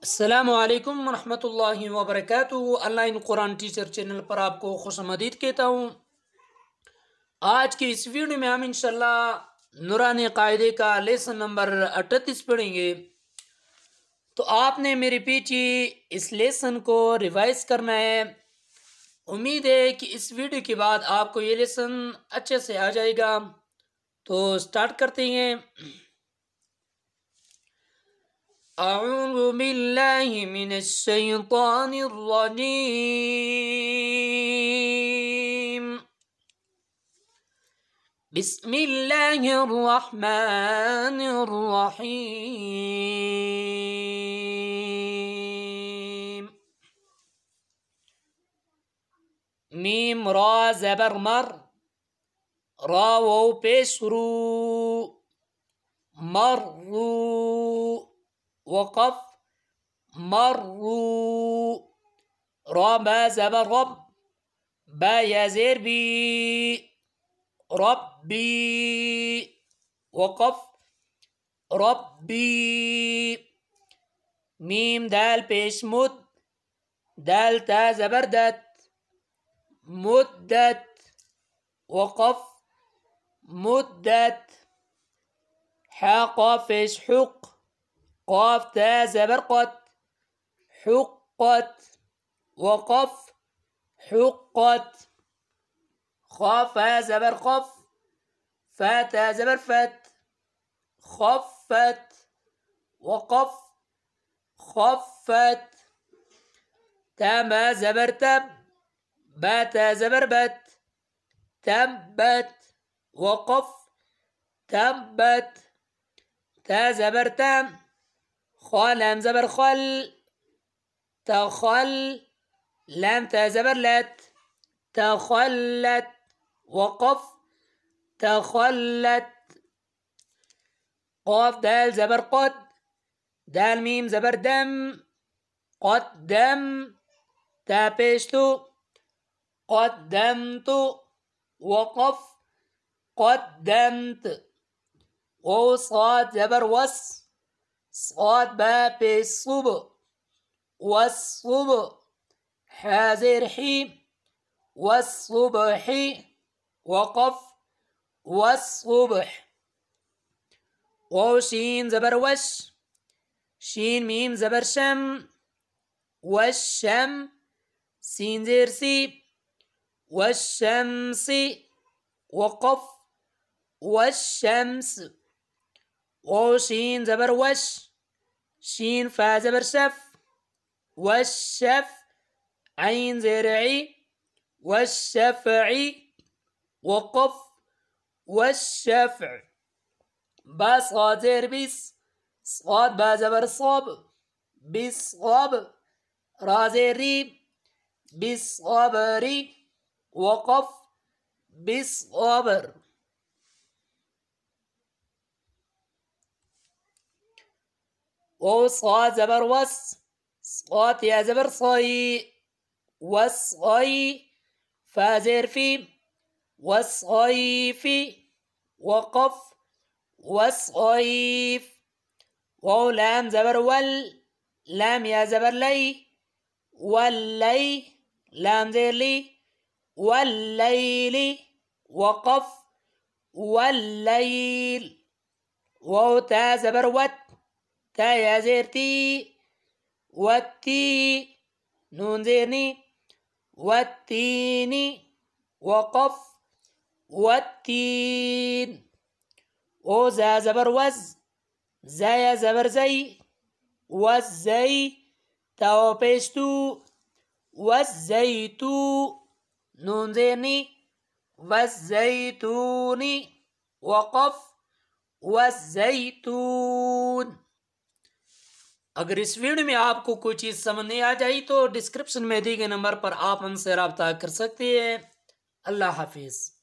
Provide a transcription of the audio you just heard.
السلام علیکم ورحمۃ اللہ وبرکاتہ۔ آن لائن قرآن ٹیچر چینل پر آپ کو خوش آمدید کہتا ہوں۔ آج کی اس ویڈیو میں ہم انشاءاللہ نورانی قاعدے کا لیسن نمبر 38 پڑھیں گے۔ تو آپ نے میرے پیچھے اس لیسن کو ریوائز کرنا ہے۔ امید ہے کہ اس ویڈیو کے بعد آپ کو یہ لیسن اچھے سے آ جائے گا۔ تو سٹارٹ کرتے ہیں۔ اعوذ باللہ من الشیطان الرجیم، بسم اللہ الرحمن الرحیم۔ میم را زبر مر، را واو پیش رو، مرو، وقف مرو، را با زبر رب، با یا زیر بی، ربی، وقف ربی، میم دال پیش مد، دال تا زبر دت، مدت، وقف مدت، حا قاف پیش حق، قاف تا زبر قت، حقت، وقف حقت، خاف زبر قف، فا تا زبر فت، خفت، وقف خفت، تا با زبر تب، با تا زبر بت، تبت، وقف تبت، تا زبر تم، خا لام زبر خل، تخل، لام تا زبر لت، تخلت، وقف تخلت، قاف دال زبر قد، دال میم زبر دم، قدم، تا پیشتو، قدمت، وقف قدمت، واو صاد زبر وس، صاد با پیش صب، والصبح، حا زیر حی، والصبح، وقف والصبح، واو شین زبر وش، شین میم زبر شم، والشم، سین زیر سی، والشمس، وقف والشمس، واو شین زبر وش، شین فا زبر شف، والشف، عین زیر عی، والشفع، وقف والشفع، با صاد زیر بس، صاد با زبر صاب، بالصب، را زیر ری، بالصبر، وقف بالصبر، واو صاد زبر وس، صاد یا زبر صای، والصي، فا زیر فی، والصيف، وقف والصيف، واو لام زبر ول، لام یا زبر لی، واللی، لام زیر لی، واللیل، وقف واللیل، واو تا زبر وت، تا یا زیر تی، والتی، نون زیر نی، والتین، وقف والتین، او زا زبر وز، زا یا زبر زی، والزی، تا پیشتو، والزیتو، نون زیر نی، والزیتون، وقف والزیتون۔ اگر اس ویڈیو میں آپ کو کوئی چیز سمجھ نہیں آ جائی تو ڈسکرپشن میں دی گئے نمبر پر آپ ہم سے رابطہ کر سکتے ہیں۔ اللہ حافظ۔